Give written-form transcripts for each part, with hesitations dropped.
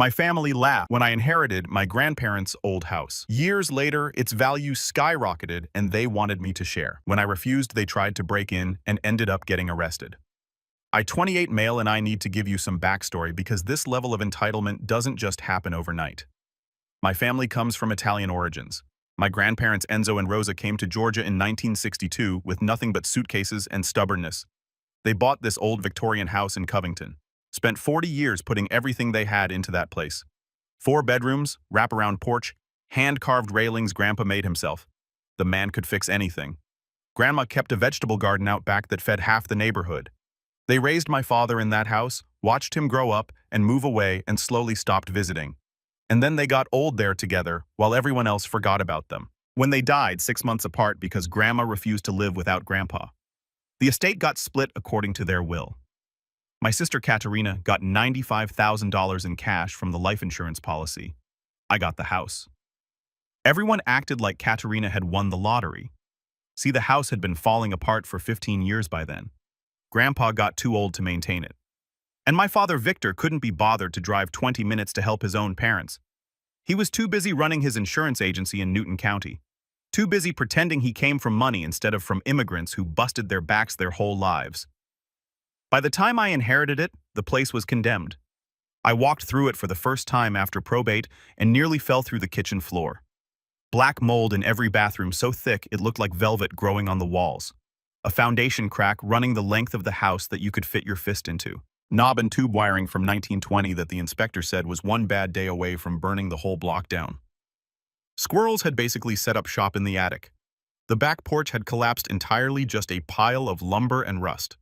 My family laughed when I inherited my grandparents' old house. Years later, its value skyrocketed and they wanted me to share. When I refused, they tried to break in and ended up getting arrested. I 28 male and I need to give you some backstory because this level of entitlement doesn't just happen overnight. My family comes from Italian origins. My grandparents Enzo and Rosa came to Georgia in 1962 with nothing but suitcases and stubbornness. They bought this old Victorian house in Covington, spent 40 years putting everything they had into that place. 4 bedrooms, wraparound porch, hand-carved railings Grandpa made himself. The man could fix anything. Grandma kept a vegetable garden out back that fed half the neighborhood. They raised my father in that house, watched him grow up and move away and slowly stopped visiting. And then they got old there together while everyone else forgot about them. When they died 6 months apart because Grandma refused to live without Grandpa. The estate got split according to their will. My sister Katerina got $95,000 in cash from the life insurance policy. I got the house. Everyone acted like Katerina had won the lottery. See, the house had been falling apart for 15 years by then. Grandpa got too old to maintain it. And my father Victor couldn't be bothered to drive 20 minutes to help his own parents. He was too busy running his insurance agency in Newton County. Too busy pretending he came from money instead of from immigrants who busted their backs their whole lives. By the time I inherited it, the place was condemned. I walked through it for the first time after probate and nearly fell through the kitchen floor. Black mold in every bathroom so thick it looked like velvet growing on the walls. A foundation crack running the length of the house that you could fit your fist into. Knob and tube wiring from 1920 that the inspector said was one bad day away from burning the whole block down. Squirrels had basically set up shop in the attic. The back porch had collapsed entirely, just a pile of lumber and rust.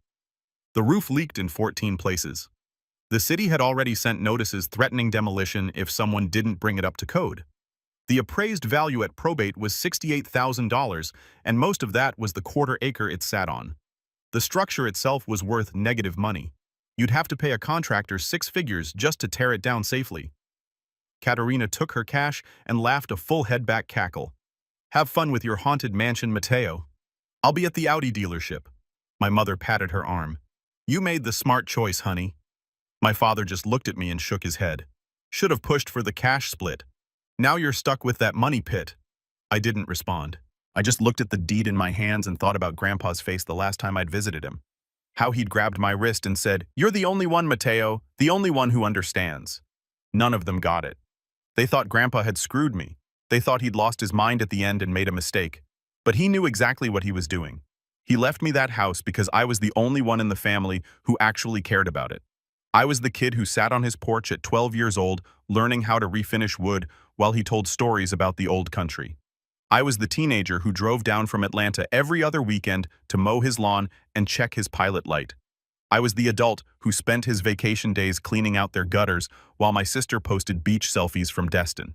The roof leaked in 14 places. The city had already sent notices threatening demolition if someone didn't bring it up to code. The appraised value at probate was $68,000, and most of that was the quarter acre it sat on. The structure itself was worth negative money. You'd have to pay a contractor 6 figures just to tear it down safely. Katerina took her cash and laughed a full head-back cackle. Have fun with your haunted mansion, Matteo. I'll be at the Audi dealership. My mother patted her arm. You made the smart choice, honey. My father just looked at me and shook his head. Should have pushed for the cash split. Now you're stuck with that money pit. I didn't respond. I just looked at the deed in my hands and thought about Grandpa's face the last time I'd visited him. How he'd grabbed my wrist and said, "You're the only one, Matteo, the only one who understands." None of them got it. They thought Grandpa had screwed me. They thought he'd lost his mind at the end and made a mistake. But he knew exactly what he was doing. He left me that house because I was the only one in the family who actually cared about it. I was the kid who sat on his porch at 12 years old, learning how to refinish wood while he told stories about the old country. I was the teenager who drove down from Atlanta every other weekend to mow his lawn and check his pilot light. I was the adult who spent his vacation days cleaning out their gutters while my sister posted beach selfies from Destin.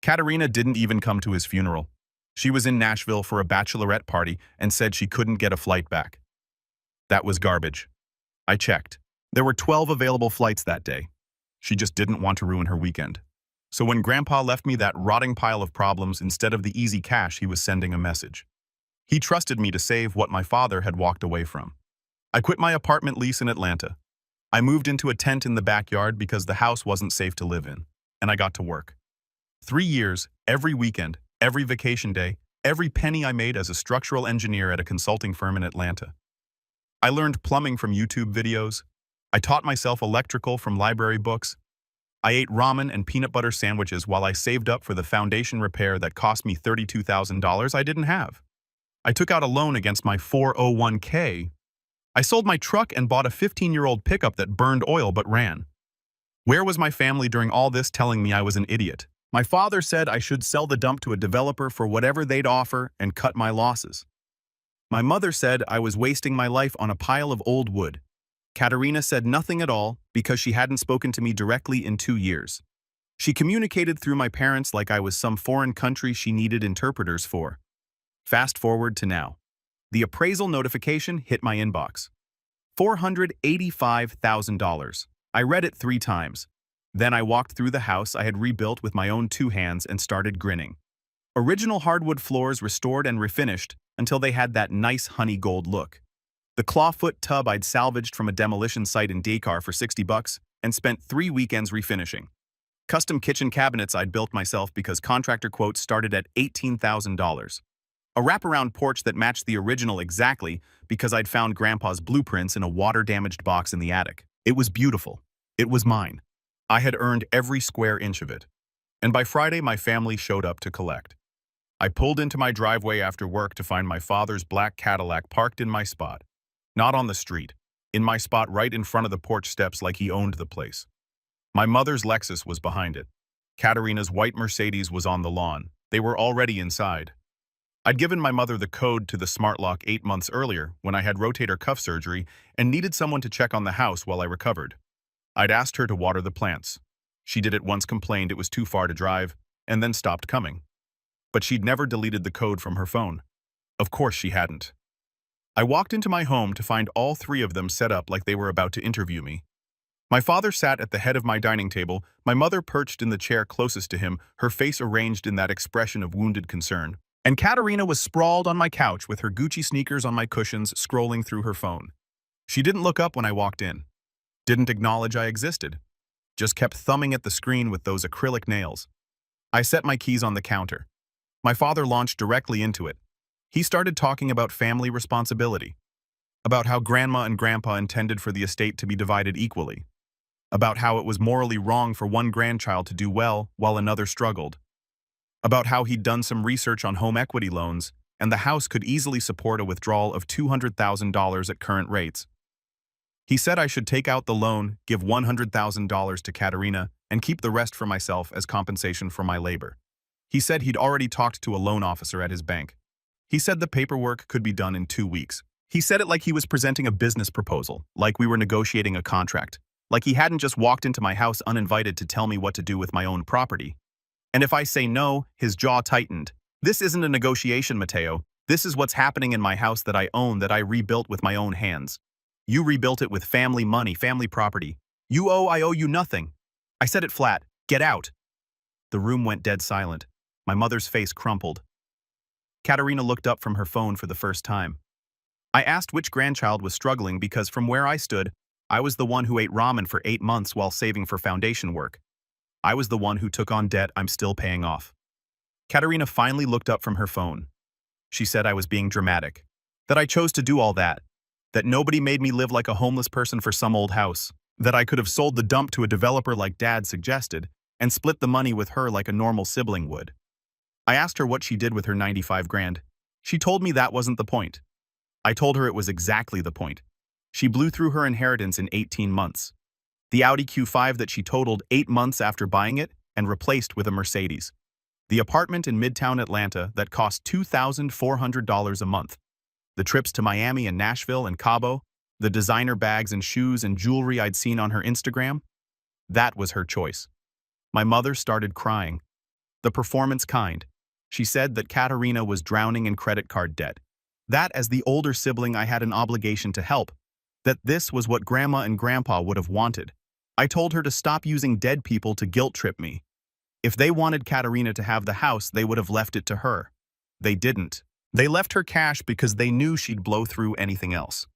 Katerina didn't even come to his funeral. She was in Nashville for a bachelorette party and said she couldn't get a flight back. That was garbage. I checked. There were 12 available flights that day. She just didn't want to ruin her weekend. So when Grandpa left me that rotting pile of problems instead of the easy cash, he was sending a message. He trusted me to save what my father had walked away from. I quit my apartment lease in Atlanta. I moved into a tent in the backyard because the house wasn't safe to live in, and I got to work. 3 years, every weekend, every vacation day, every penny I made as a structural engineer at a consulting firm in Atlanta. I learned plumbing from YouTube videos. I taught myself electrical from library books. I ate ramen and peanut butter sandwiches while I saved up for the foundation repair that cost me $32,000 I didn't have. I took out a loan against my 401k. I sold my truck and bought a 15-year-old pickup that burned oil but ran. Where was my family during all this telling me I was an idiot? My father said I should sell the dump to a developer for whatever they'd offer and cut my losses. My mother said I was wasting my life on a pile of old wood. Katerina said nothing at all because she hadn't spoken to me directly in 2 years. She communicated through my parents like I was some foreign country she needed interpreters for. Fast forward to now. The appraisal notification hit my inbox. $485,000. I read it 3 times. Then I walked through the house I had rebuilt with my own 2 hands and started grinning. Original hardwood floors restored and refinished until they had that nice honey gold look. The clawfoot tub I'd salvaged from a demolition site in Dakar for $60 and spent 3 weekends refinishing. Custom kitchen cabinets I'd built myself because contractor quotes started at $18,000. A wraparound porch that matched the original exactly because I'd found Grandpa's blueprints in a water-damaged box in the attic. It was beautiful. It was mine. I had earned every square inch of it. And by Friday, my family showed up to collect. I pulled into my driveway after work to find my father's black Cadillac parked in my spot. Not on the street. In my spot right in front of the porch steps like he owned the place. My mother's Lexus was behind it. Katerina's white Mercedes was on the lawn. They were already inside. I'd given my mother the code to the smart lock 8 months earlier when I had rotator cuff surgery and needed someone to check on the house while I recovered. I'd asked her to water the plants. She did it once, complained it was too far to drive, and then stopped coming. But she'd never deleted the code from her phone. Of course she hadn't. I walked into my home to find all 3 of them set up like they were about to interview me. My father sat at the head of my dining table, my mother perched in the chair closest to him, her face arranged in that expression of wounded concern. And Katerina was sprawled on my couch with her Gucci sneakers on my cushions, scrolling through her phone. She didn't look up when I walked in. Didn't acknowledge I existed. Just kept thumbing at the screen with those acrylic nails. I set my keys on the counter. My father launched directly into it. He started talking about family responsibility. About how Grandma and Grandpa intended for the estate to be divided equally. About how it was morally wrong for one grandchild to do well while another struggled. About how he'd done some research on home equity loans, and the house could easily support a withdrawal of $200,000 at current rates. He said I should take out the loan, give $100,000 to Katerina, and keep the rest for myself as compensation for my labor. He said he'd already talked to a loan officer at his bank. He said the paperwork could be done in 2 weeks. He said it like he was presenting a business proposal, like we were negotiating a contract, like he hadn't just walked into my house uninvited to tell me what to do with my own property. And if I say no, his jaw tightened. This isn't a negotiation, Mateo. This is what's happening in my house that I own, that I rebuilt with my own hands. You rebuilt it with family money, family property. I owe you nothing. I said it flat. Get out. The room went dead silent. My mother's face crumpled. Katerina looked up from her phone for the first time. I asked which grandchild was struggling because from where I stood, I was the one who ate ramen for 8 months while saving for foundation work. I was the one who took on debt I'm still paying off. Katerina finally looked up from her phone. She said I was being dramatic, that I chose to do all that nobody made me live like a homeless person for some old house, that I could have sold the dump to a developer like Dad suggested and split the money with her like a normal sibling would. I asked her what she did with her 95 grand. She told me that wasn't the point. I told her it was exactly the point. She blew through her inheritance in 18 months. The Audi Q5 that she totaled 8 months after buying it and replaced with a Mercedes. The apartment in Midtown Atlanta that cost $2,400 a month. The trips to Miami and Nashville and Cabo. The designer bags and shoes and jewelry I'd seen on her Instagram. That was her choice. My mother started crying. The performance kind. She said that Katerina was drowning in credit card debt. That as the older sibling I had an obligation to help. That this was what Grandma and Grandpa would have wanted. I told her to stop using dead people to guilt trip me. If they wanted Katerina to have the house, they would have left it to her. They didn't. They left her cash because they knew she'd blow through anything else.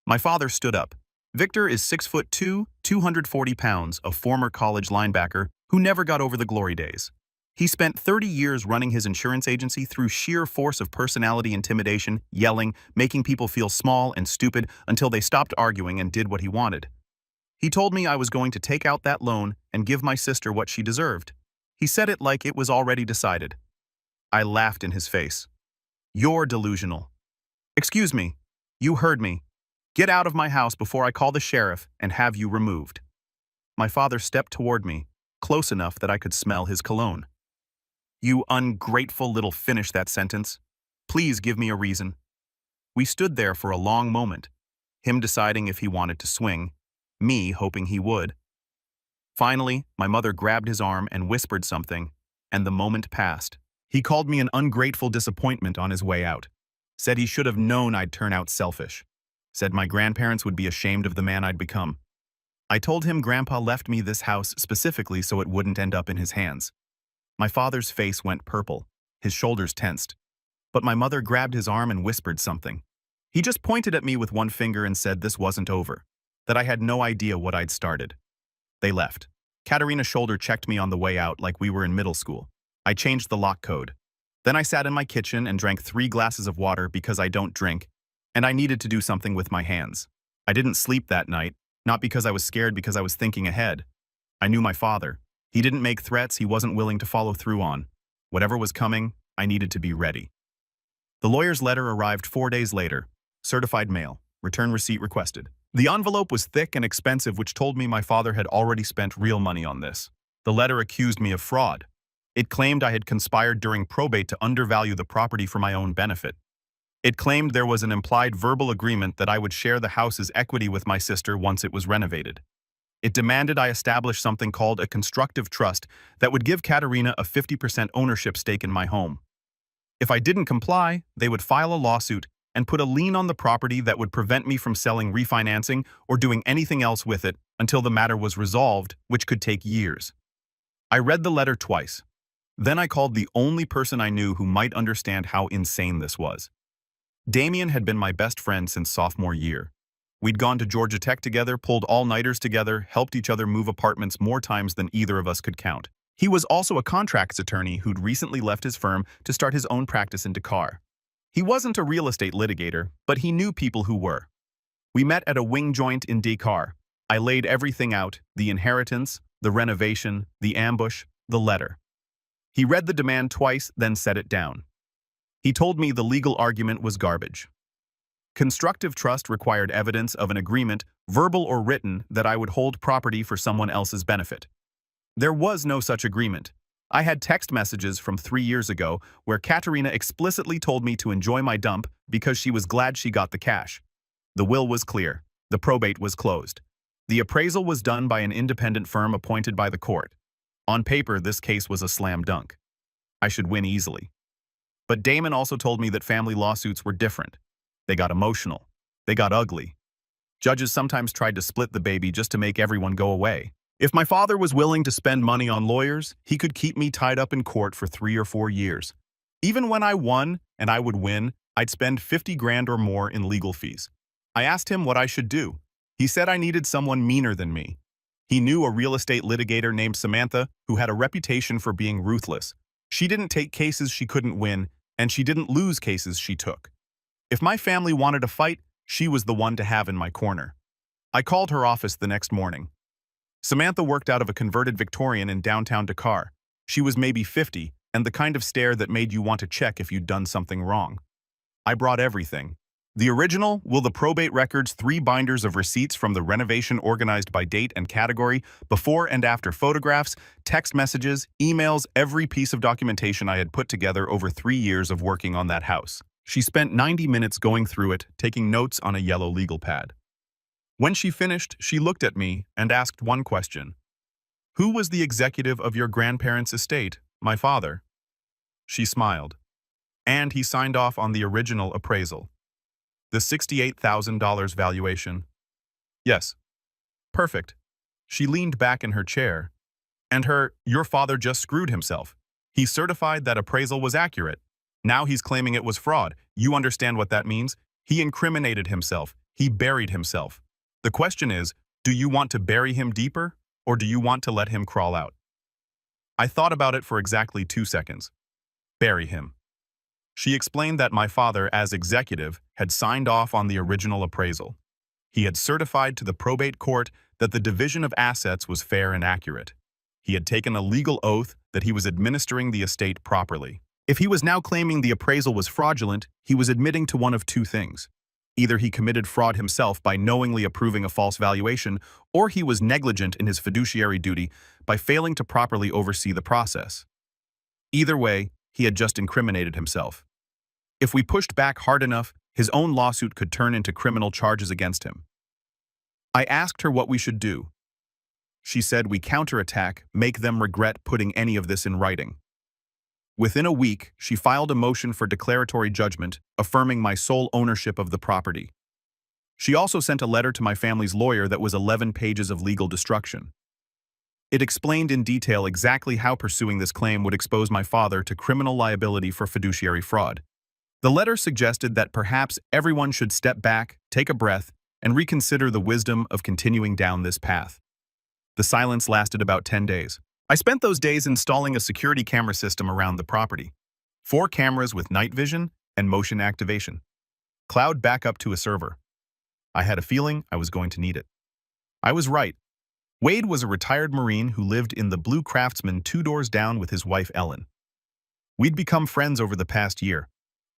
My father stood up. Victor is 6'2", 240 pounds, a former college linebacker who never got over the glory days. He spent 30 years running his insurance agency through sheer force of personality intimidation, yelling, making people feel small and stupid until they stopped arguing and did what he wanted. He told me I was going to take out that loan and give my sister what she deserved. He said it like it was already decided. I laughed in his face. You're delusional. Excuse me. You heard me. Get out of my house before I call the sheriff and have you removed. My father stepped toward me, close enough that I could smell his cologne. You ungrateful little, finish that sentence. Please give me a reason. We stood there for a long moment, him deciding if he wanted to swing, me hoping he would. Finally, my mother grabbed his arm and whispered something, and the moment passed. He called me an ungrateful disappointment on his way out. Said he should have known I'd turn out selfish. Said my grandparents would be ashamed of the man I'd become. I told him Grandpa left me this house specifically so it wouldn't end up in his hands. My father's face went purple, his shoulders tensed. But my mother grabbed his arm and whispered something. He just pointed at me with one finger and said this wasn't over, that I had no idea what I'd started. They left. Katerina's shoulder checked me on the way out like we were in middle school. I changed the lock code. Then I sat in my kitchen and drank 3 glasses of water because I don't drink, and I needed to do something with my hands. I didn't sleep that night, not because I was scared, because I was thinking ahead. I knew my father. He didn't make threats he wasn't willing to follow through on. Whatever was coming, I needed to be ready. The lawyer's letter arrived 4 days later. Certified mail. Return receipt requested. The envelope was thick and expensive, which told me my father had already spent real money on this. The letter accused me of fraud. It claimed I had conspired during probate to undervalue the property for my own benefit. It claimed there was an implied verbal agreement that I would share the house's equity with my sister once it was renovated. It demanded I establish something called a constructive trust that would give Katerina a 50% ownership stake in my home. If I didn't comply, they would file a lawsuit and put a lien on the property that would prevent me from selling, refinancing, or doing anything else with it until the matter was resolved, which could take years. I read the letter twice. Then I called the only person I knew who might understand how insane this was. Damien had been my best friend since sophomore year. We'd gone to Georgia Tech together, pulled all-nighters together, helped each other move apartments more times than either of us could count. He was also a contracts attorney who'd recently left his firm to start his own practice in Dakar. He wasn't a real estate litigator, but he knew people who were. We met at a wing joint in Dakar. I laid everything out: the inheritance, the renovation, the ambush, the letter. He read the demand twice, then set it down. He told me the legal argument was garbage. Constructive trust required evidence of an agreement, verbal or written, that I would hold property for someone else's benefit. There was no such agreement. I had text messages from 3 years ago where Katerina explicitly told me to enjoy my dump because she was glad she got the cash. The will was clear. The probate was closed. The appraisal was done by an independent firm appointed by the court. On paper, this case was a slam dunk. I should win easily. But Damon also told me that family lawsuits were different. They got emotional. They got ugly. Judges sometimes tried to split the baby just to make everyone go away. If my father was willing to spend money on lawyers, he could keep me tied up in court for 3 or 4 years. Even when I won, and I would win, I'd spend 50 grand or more in legal fees. I asked him what I should do. He said I needed someone meaner than me. He knew a real estate litigator named Samantha who had a reputation for being ruthless. She didn't take cases she couldn't win, and she didn't lose cases she took. If my family wanted a fight, she was the one to have in my corner. I called her office the next morning. Samantha worked out of a converted Victorian in downtown Dakar. She was maybe 50, and the kind of stare that made you want to check if you'd done something wrong. I brought everything. The original, will the probate records, 3 binders of receipts from the renovation organized by date and category, before and after photographs, text messages, emails, every piece of documentation I had put together over 3 years of working on that house. She spent 90 minutes going through it, taking notes on a yellow legal pad. When she finished, she looked at me and asked one question. "Who was the executive of your grandparents' estate, my father?" She smiled. "And he signed off on the original appraisal. The $68,000 valuation." "Yes." "Perfect." She leaned back in her chair. "And your father just screwed himself. He certified that appraisal was accurate. Now he's claiming it was fraud. You understand what that means? He incriminated himself. He buried himself. The question is, do you want to bury him deeper, or do you want to let him crawl out?" I thought about it for exactly 2 seconds. Bury him. She explained that my father, as executive, had signed off on the original appraisal. He had certified to the probate court that the division of assets was fair and accurate. He had taken a legal oath that he was administering the estate properly. If he was now claiming the appraisal was fraudulent, he was admitting to one of 2 things. Either he committed fraud himself by knowingly approving a false valuation, or he was negligent in his fiduciary duty by failing to properly oversee the process. Either way, he had just incriminated himself. If we pushed back hard enough, his own lawsuit could turn into criminal charges against him. I asked her what we should do. She said we counterattack, make them regret putting any of this in writing. Within a week, she filed a motion for declaratory judgment, affirming my sole ownership of the property. She also sent a letter to my family's lawyer that was 11 pages of legal destruction. It explained in detail exactly how pursuing this claim would expose my father to criminal liability for fiduciary fraud. The letter suggested that perhaps everyone should step back, take a breath, and reconsider the wisdom of continuing down this path. The silence lasted about 10 days. I spent those days installing a security camera system around the property. 4 cameras with night vision and motion activation. Cloud backup to a server. I had a feeling I was going to need it. I was right. Wade was a retired Marine who lived in the Blue Craftsman 2 doors down with his wife Ellen. We'd become friends over the past year.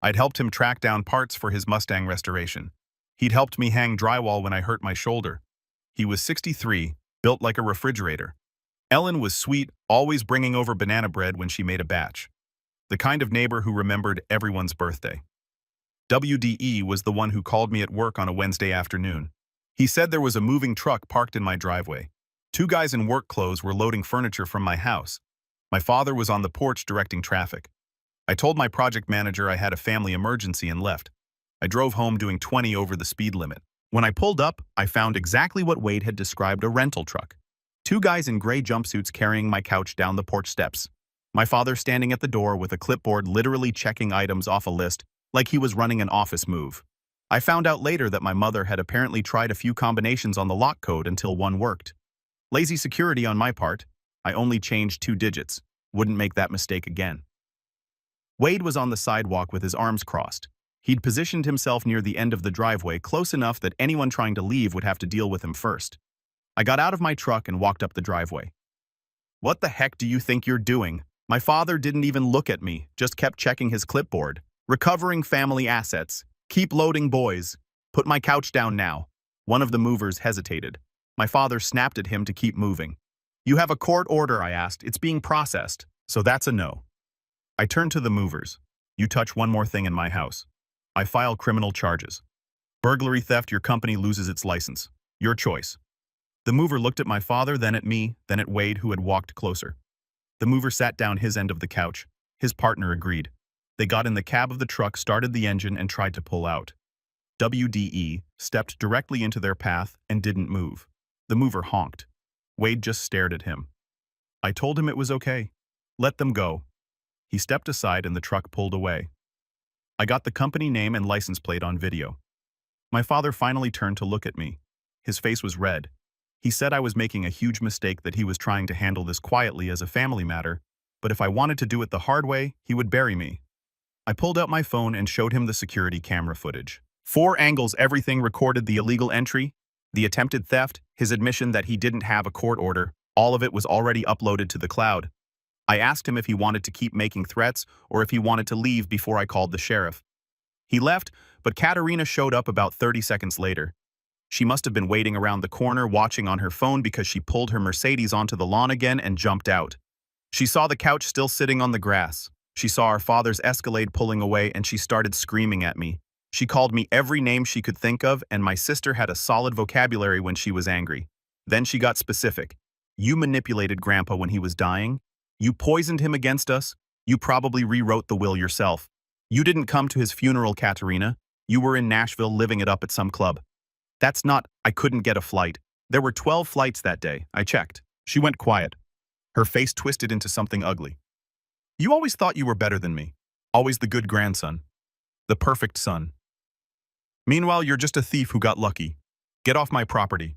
I'd helped him track down parts for his Mustang restoration. He'd helped me hang drywall when I hurt my shoulder. He was 63, built like a refrigerator. Ellen was sweet, always bringing over banana bread when she made a batch. The kind of neighbor who remembered everyone's birthday. WDE was the one who called me at work on a Wednesday afternoon. He said there was a moving truck parked in my driveway. 2 guys in work clothes were loading furniture from my house. My father was on the porch directing traffic. I told my project manager I had a family emergency and left. I drove home doing 20 over the speed limit. When I pulled up, I found exactly what Wade had described: a rental truck. 2 guys in gray jumpsuits carrying my couch down the porch steps. My father standing at the door with a clipboard literally checking items off a list like he was running an office move. I found out later that my mother had apparently tried a few combinations on the lock code until one worked. Lazy security on my part. I only changed 2 digits. Wouldn't make that mistake again. Wade was on the sidewalk with his arms crossed. He'd positioned himself near the end of the driveway, close enough that anyone trying to leave would have to deal with him first. I got out of my truck and walked up the driveway. "What the heck do you think you're doing?" My father didn't even look at me, just kept checking his clipboard. "Recovering family assets. Keep loading, boys. Put my couch down now." One of the movers hesitated. My father snapped at him to keep moving. "You have a court order," I asked. "It's being processed." "So that's a no." I turned to the movers. "You touch one more thing in my house, I file criminal charges. Burglary, theft, your company loses its license. Your choice." The mover looked at my father, then at me, then at Wade, who had walked closer. The mover sat down his end of the couch. His partner agreed. They got in the cab of the truck, started the engine, and tried to pull out. WDE stepped directly into their path and didn't move. The mover honked. Wade just stared at him. I told him it was okay. Let them go. He stepped aside and the truck pulled away. I got the company name and license plate on video. My father finally turned to look at me. His face was red. He said I was making a huge mistake, that he was trying to handle this quietly as a family matter, but if I wanted to do it the hard way, he would bury me. I pulled out my phone and showed him the security camera footage. 4 angles, everything recorded: the illegal entry, the attempted theft, his admission that he didn't have a court order. All of it was already uploaded to the cloud. I asked him if he wanted to keep making threats or if he wanted to leave before I called the sheriff. He left, but Katerina showed up about 30 seconds later. She must have been waiting around the corner watching on her phone, because she pulled her Mercedes onto the lawn again and jumped out. She saw the couch still sitting on the grass. She saw our father's Escalade pulling away, and she started screaming at me. She called me every name she could think of, and my sister had a solid vocabulary when she was angry. Then she got specific. "You manipulated Grandpa when he was dying. You poisoned him against us. You probably rewrote the will yourself. You didn't come to his funeral, Katerina. You were in Nashville living it up at some club." "That's not—" I couldn't get a flight. There were 12 flights that day. I checked. She went quiet. Her face twisted into something ugly. "You always thought you were better than me. Always the good grandson. The perfect son. Meanwhile, you're just a thief who got lucky. Get off my property.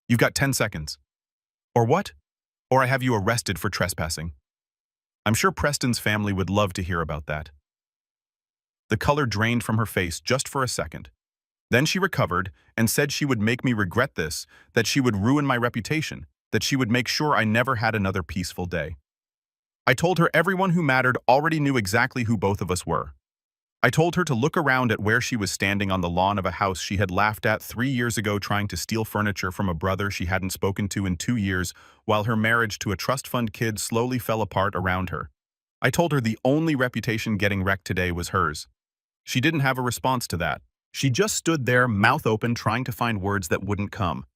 You've got 10 seconds. Or what? Or I have you arrested for trespassing." I'm sure Preston's family would love to hear about that. The color drained from her face just for a second. Then she recovered and said she would make me regret this, that she would ruin my reputation, that she would make sure I never had another peaceful day. I told her everyone who mattered already knew exactly who both of us were. I told her to look around at where she was standing on the lawn of a house she had laughed at 3 years ago, trying to steal furniture from a brother she hadn't spoken to in 2 years, while her marriage to a trust fund kid slowly fell apart around her. I told her the only reputation getting wrecked today was hers. She didn't have a response to that. She just stood there, mouth open, trying to find words that wouldn't come.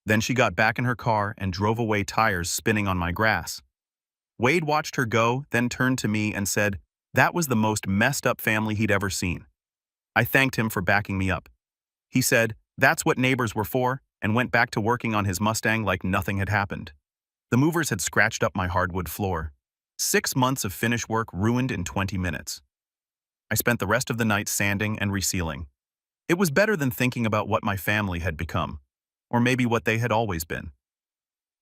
Then she got back in her car and drove away, tires spinning on my grass. Wade watched her go, then turned to me and said that was the most messed up family he'd ever seen. I thanked him for backing me up. He said that's what neighbors were for, and went back to working on his Mustang like nothing had happened. The movers had scratched up my hardwood floor. 6 months of finish work ruined in 20 minutes. I spent the rest of the night sanding and resealing. It was better than thinking about what my family had become, or maybe what they had always been.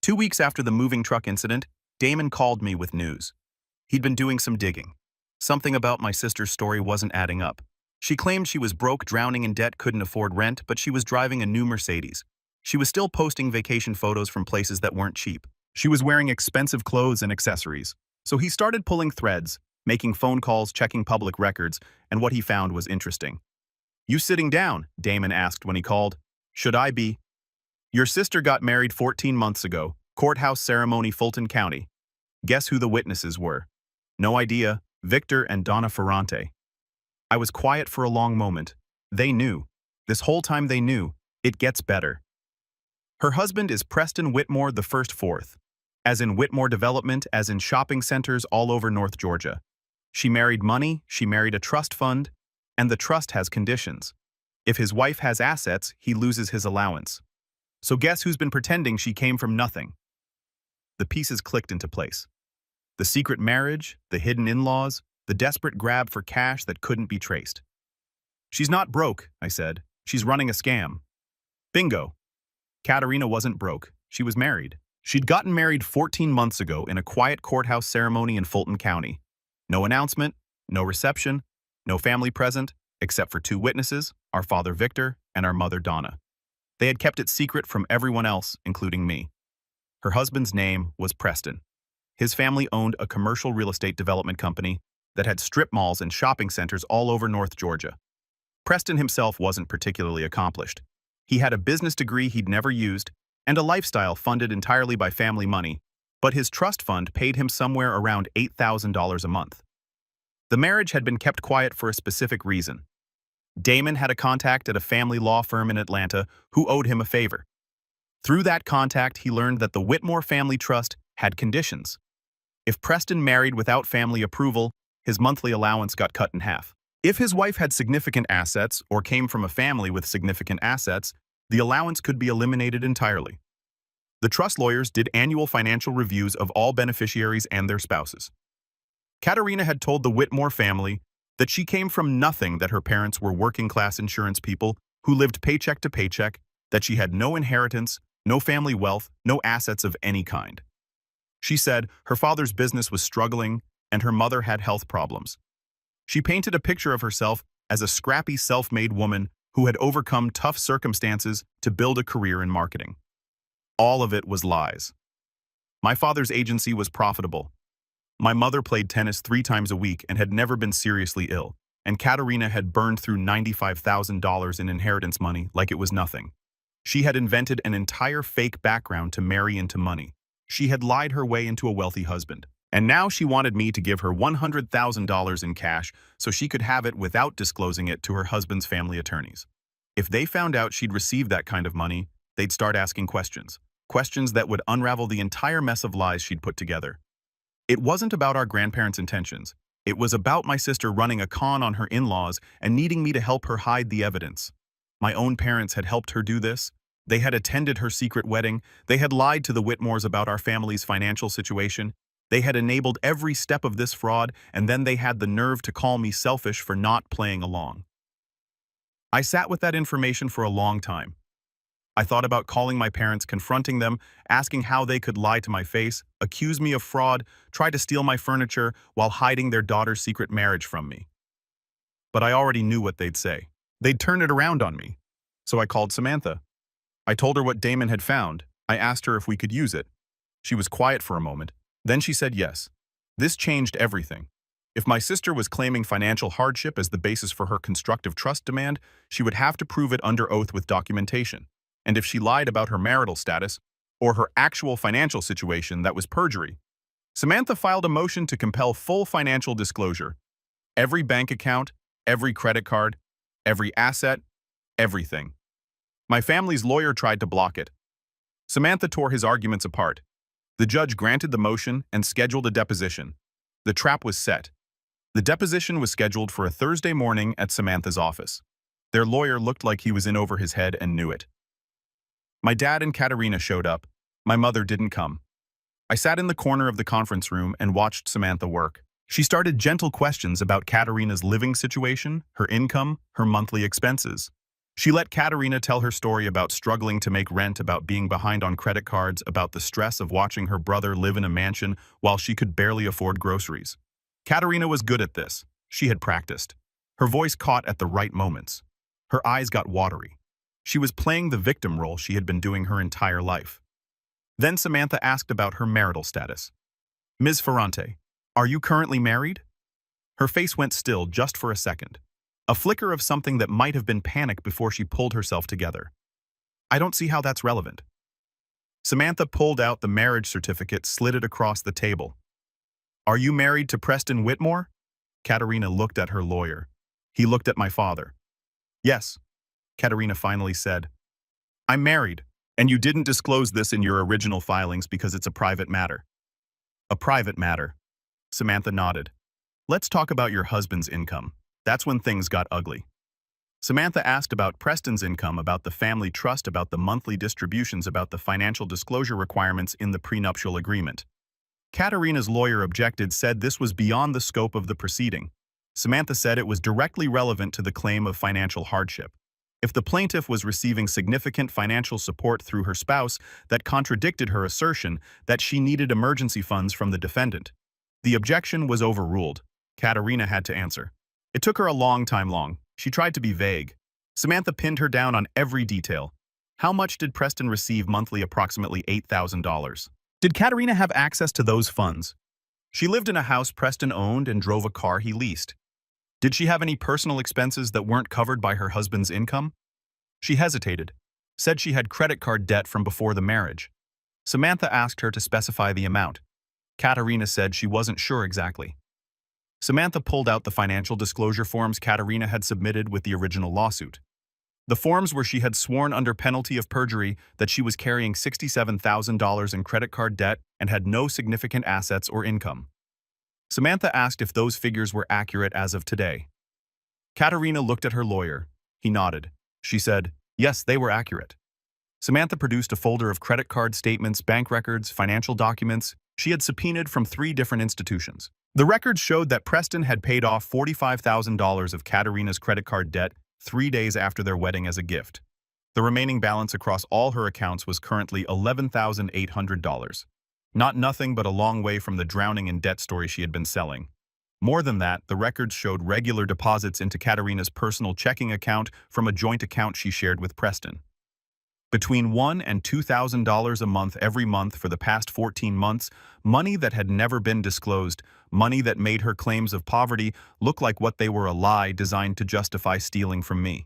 2 weeks after the moving truck incident, Damon called me with news. He'd been doing some digging. Something about my sister's story wasn't adding up. She claimed she was broke, drowning in debt, couldn't afford rent, but she was driving a new Mercedes. She was still posting vacation photos from places that weren't cheap. She was wearing expensive clothes and accessories. So he started pulling threads, making phone calls, checking public records, and what he found was interesting. "You sitting down?" Damon asked when he called. "Should I be?" "Your sister got married 14 months ago. Courthouse ceremony, Fulton County. Guess who the witnesses were?" "No idea. Victor and Donna Ferrante." I was quiet for a long moment. They knew. This whole time they knew. It gets better. Her husband is Preston Whitmore the first fourth. As in Whitmore Development, as in shopping centers all over North Georgia. She married money, she married a trust fund, and the trust has conditions. If his wife has assets, he loses his allowance. So guess who's been pretending she came from nothing? The pieces clicked into place. The secret marriage, the hidden in-laws, the desperate grab for cash that couldn't be traced. "She's not broke," I said. "She's running a scam." Bingo. Katerina wasn't broke. She was married. She'd gotten married 14 months ago in a quiet courthouse ceremony in Fulton County. No announcement, no reception, no family present, except for 2 witnesses, our father Victor and our mother Donna. They had kept it secret from everyone else, including me. Her husband's name was Preston. His family owned a commercial real estate development company that had strip malls and shopping centers all over North Georgia. Preston himself wasn't particularly accomplished. He had a business degree he'd never used and a lifestyle funded entirely by family money, but his trust fund paid him somewhere around $8,000 a month. The marriage had been kept quiet for a specific reason. Damon had a contact at a family law firm in Atlanta who owed him a favor. Through that contact, he learned that the Whitmore Family Trust had conditions. If Preston married without family approval, his monthly allowance got cut in half. If his wife had significant assets or came from a family with significant assets, the allowance could be eliminated entirely. The trust lawyers did annual financial reviews of all beneficiaries and their spouses. Katerina had told the Whitmore family that she came from nothing, that her parents were working-class insurance people who lived paycheck to paycheck, that she had no inheritance, no family wealth, no assets of any kind. She said her father's business was struggling and her mother had health problems. She painted a picture of herself as a scrappy, self-made woman who had overcome tough circumstances to build a career in marketing. All of it was lies. My father's agency was profitable. My mother played tennis 3 times a week and had never been seriously ill, and Katerina had burned through $95,000 in inheritance money like it was nothing. She had invented an entire fake background to marry into money. She had lied her way into a wealthy husband. And now she wanted me to give her $100,000 in cash so she could have it without disclosing it to her husband's family attorneys. If they found out she'd received that kind of money, they'd start asking questions. Questions that would unravel the entire mess of lies she'd put together. It wasn't about our grandparents' intentions. It was about my sister running a con on her in-laws and needing me to help her hide the evidence. My own parents had helped her do this. They had attended her secret wedding. They had lied to the Whitmores about our family's financial situation. They had enabled every step of this fraud, and then they had the nerve to call me selfish for not playing along. I sat with that information for a long time. I thought about calling my parents, confronting them, asking how they could lie to my face, accuse me of fraud, try to steal my furniture while hiding their daughter's secret marriage from me. But I already knew what they'd say. They'd turn it around on me. So I called Samantha. I told her what Damon had found. I asked her if we could use it. She was quiet for a moment. Then she said yes. This changed everything. If my sister was claiming financial hardship as the basis for her constructive trust demand, she would have to prove it under oath with documentation. And if she lied about her marital status or her actual financial situation, that was perjury. Samantha filed a motion to compel full financial disclosure. Every bank account, every credit card, every asset, everything. My family's lawyer tried to block it. Samantha tore his arguments apart. The judge granted the motion and scheduled a deposition. The trap was set. The deposition was scheduled for a Thursday morning at Samantha's office. Their lawyer looked like he was in over his head and knew it. My dad and Katerina showed up. My mother didn't come. I sat in the corner of the conference room and watched Samantha work. She started gentle questions about Katerina's living situation, her income, her monthly expenses. She let Katerina tell her story about struggling to make rent, about being behind on credit cards, about the stress of watching her brother live in a mansion while she could barely afford groceries. Katerina was good at this. She had practiced. Her voice caught at the right moments. Her eyes got watery. She was playing the victim role she had been doing her entire life. Then Samantha asked about her marital status. Ms. Ferrante, are you currently married? Her face went still just for a second. A flicker of something that might have been panic before she pulled herself together. I don't see how that's relevant. Samantha pulled out the marriage certificate, slid it across the table. Are you married to Preston Whitmore? Katerina looked at her lawyer. He looked at my father. Yes, Katerina finally said. I'm married, and you didn't disclose this in your original filings because it's a private matter. A private matter. Samantha nodded. Let's talk about your husband's income. That's when things got ugly. Samantha asked about Preston's income, about the family trust, about the monthly distributions, about the financial disclosure requirements in the prenuptial agreement. Katerina's lawyer objected, said this was beyond the scope of the proceeding. Samantha said it was directly relevant to the claim of financial hardship. If the plaintiff was receiving significant financial support through her spouse, that contradicted her assertion that she needed emergency funds from the defendant. The objection was overruled. Katerina had to answer. It took her a long time. She tried to be vague. Samantha pinned her down on every detail. How much did Preston receive monthly? Approximately $8,000. Did Katerina have access to those funds? She lived in a house Preston owned and drove a car he leased. Did she have any personal expenses that weren't covered by her husband's income? She hesitated, said she had credit card debt from before the marriage. Samantha asked her to specify the amount. Katerina said she wasn't sure exactly. Samantha pulled out the financial disclosure forms Katerina had submitted with the original lawsuit. The forms where she had sworn under penalty of perjury that she was carrying $67,000 in credit card debt and had no significant assets or income. Samantha asked if those figures were accurate as of today. Katerina looked at her lawyer. He nodded. She said, yes, they were accurate. Samantha produced a folder of credit card statements, bank records, financial documents she had subpoenaed from 3 different institutions. The records showed that Preston had paid off $45,000 of Katerina's credit card debt 3 days after their wedding as a gift. The remaining balance across all her accounts was currently $11,800. Not nothing, but a long way from the drowning in debt story she had been selling. More than that, the records showed regular deposits into Katerina's personal checking account from a joint account she shared with Preston. Between $1,000 and $2,000 a month every month for the past 14 months, money that had never been disclosed, money that made her claims of poverty look like what they were, a lie designed to justify stealing from me.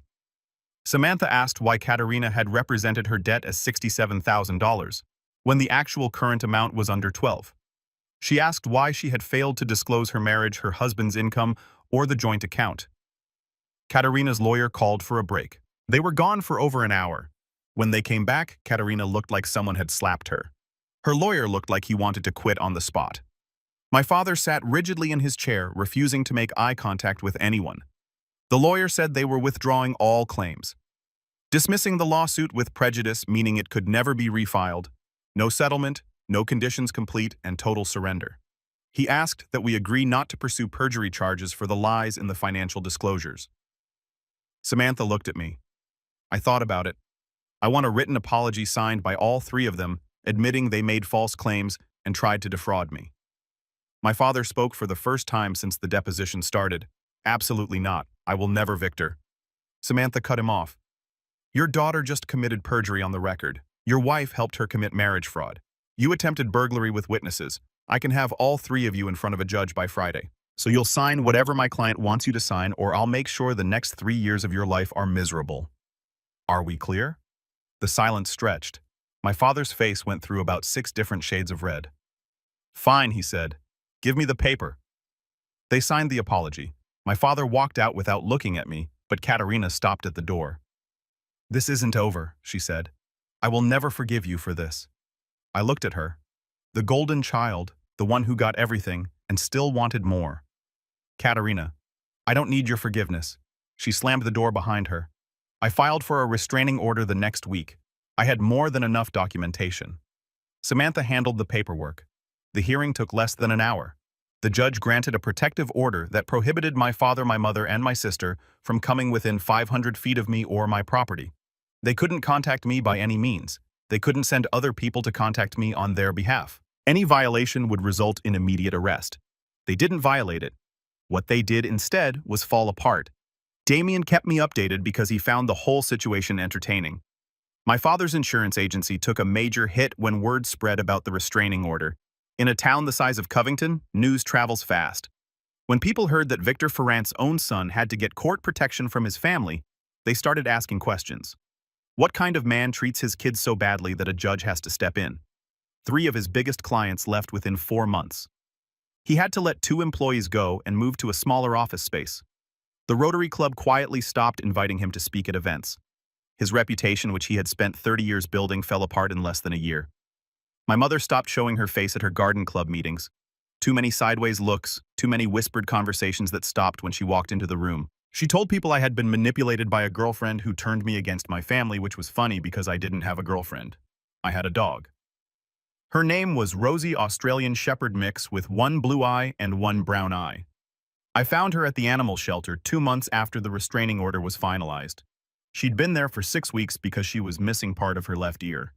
Samantha asked why Katerina had represented her debt as $67,000, when the actual current amount was under $12,000. She asked why she had failed to disclose her marriage, her husband's income, or the joint account. Katerina's lawyer called for a break. They were gone for over an hour. When they came back, Katerina looked like someone had slapped her. Her lawyer looked like he wanted to quit on the spot. My father sat rigidly in his chair, refusing to make eye contact with anyone. The lawyer said they were withdrawing all claims, dismissing the lawsuit with prejudice, meaning it could never be refiled, no settlement, no conditions complete, and total surrender. He asked that we agree not to pursue perjury charges for the lies in the financial disclosures. Samantha looked at me. I thought about it. I want a written apology signed by all 3 of them, admitting they made false claims and tried to defraud me. My father spoke for the first time since the deposition started. Absolutely not. I will never, Victor. Samantha cut him off. Your daughter just committed perjury on the record. Your wife helped her commit marriage fraud. You attempted burglary with witnesses. I can have all 3 of you in front of a judge by Friday. So you'll sign whatever my client wants you to sign, or I'll make sure the next 3 years of your life are miserable. Are we clear? The silence stretched. My father's face went through about 6 different shades of red. Fine, he said. Give me the paper. They signed the apology. My father walked out without looking at me, but Katerina stopped at the door. This isn't over, she said. I will never forgive you for this. I looked at her. The golden child, the one who got everything and still wanted more. Katerina, I don't need your forgiveness. She slammed the door behind her. I filed for a restraining order the next week. I had more than enough documentation. Samantha handled the paperwork. The hearing took less than an hour. The judge granted a protective order that prohibited my father, my mother, and my sister from coming within 500 feet of me or my property. They couldn't contact me by any means. They couldn't send other people to contact me on their behalf. Any violation would result in immediate arrest. They didn't violate it. What they did instead was fall apart. Damien kept me updated because he found the whole situation entertaining. My father's insurance agency took a major hit when word spread about the restraining order. In a town the size of Covington, news travels fast. When people heard that Victor Ferrand's own son had to get court protection from his family, they started asking questions. What kind of man treats his kids so badly that a judge has to step in? 3 of his biggest clients left within 4 months. He had to let 2 employees go and move to a smaller office space. The Rotary Club quietly stopped inviting him to speak at events. His reputation, which he had spent 30 years building, fell apart in less than a year. My mother stopped showing her face at her garden club meetings. Too many sideways looks, too many whispered conversations that stopped when she walked into the room. She told people I had been manipulated by a girlfriend who turned me against my family, which was funny because I didn't have a girlfriend. I had a dog. Her name was Rosie Australian Shepherd Mix with 1 blue eye and 1 brown eye. I found her at the animal shelter 2 months after the restraining order was finalized. She'd been there for 6 weeks because she was missing part of her left ear,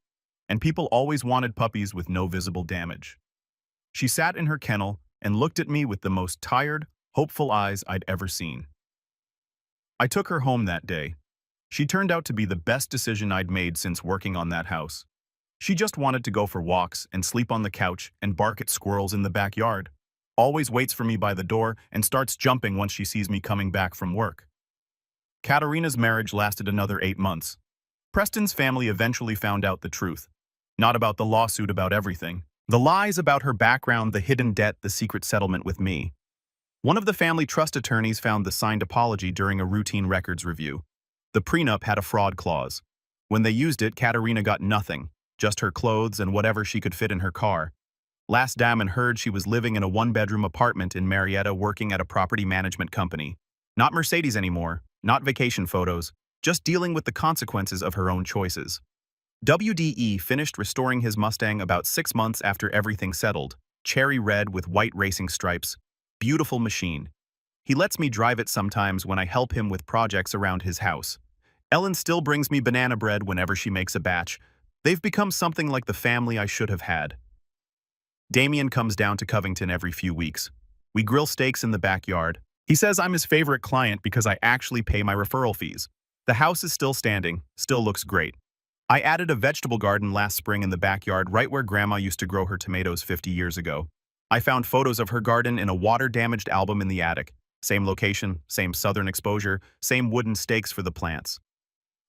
and people always wanted puppies with no visible damage. She sat in her kennel and looked at me with the most tired, hopeful eyes I'd ever seen. I took her home that day. She turned out to be the best decision I'd made since working on that house. She just wanted to go for walks and sleep on the couch and bark at squirrels in the backyard. Always waits for me by the door and starts jumping once she sees me coming back from work. Katerina's marriage lasted another 8 months. Preston's family eventually found out the truth. Not about the lawsuit, about everything. The lies about her background, the hidden debt, the secret settlement with me. One of the family trust attorneys found the signed apology during a routine records review. The prenup had a fraud clause. When they used it, Katerina got nothing, just her clothes and whatever she could fit in her car. Last Damon heard she was living in a 1-bedroom apartment in Marietta working at a property management company. Not Mercedes anymore, not vacation photos, just dealing with the consequences of her own choices. WDE finished restoring his Mustang about 6 months after everything settled. Cherry red with white racing stripes. Beautiful machine. He lets me drive it sometimes when I help him with projects around his house. Ellen still brings me banana bread whenever she makes a batch. They've become something like the family I should have had. Damien comes down to Covington every few weeks. We grill steaks in the backyard. He says I'm his favorite client because I actually pay my referral fees. The house is still standing, still looks great. I added a vegetable garden last spring in the backyard right where Grandma used to grow her tomatoes 50 years ago. I found photos of her garden in a water-damaged album in the attic. Same location, same southern exposure, same wooden stakes for the plants.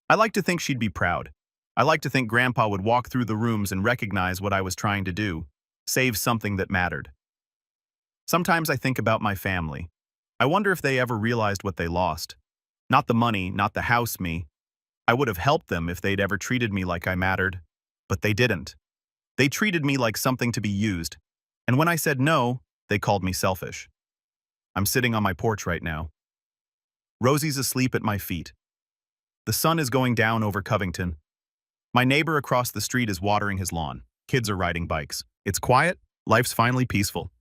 I like to think she'd be proud. I like to think Grandpa would walk through the rooms and recognize what I was trying to do. Save something that mattered. Sometimes I think about my family. I wonder if they ever realized what they lost. Not the money, not the house me. I would have helped them if they'd ever treated me like I mattered. But they didn't. They treated me like something to be used. And when I said no, they called me selfish. I'm sitting on my porch right now. Rosie's asleep at my feet. The sun is going down over Covington. My neighbor across the street is watering his lawn. Kids are riding bikes. It's quiet. Life's finally peaceful.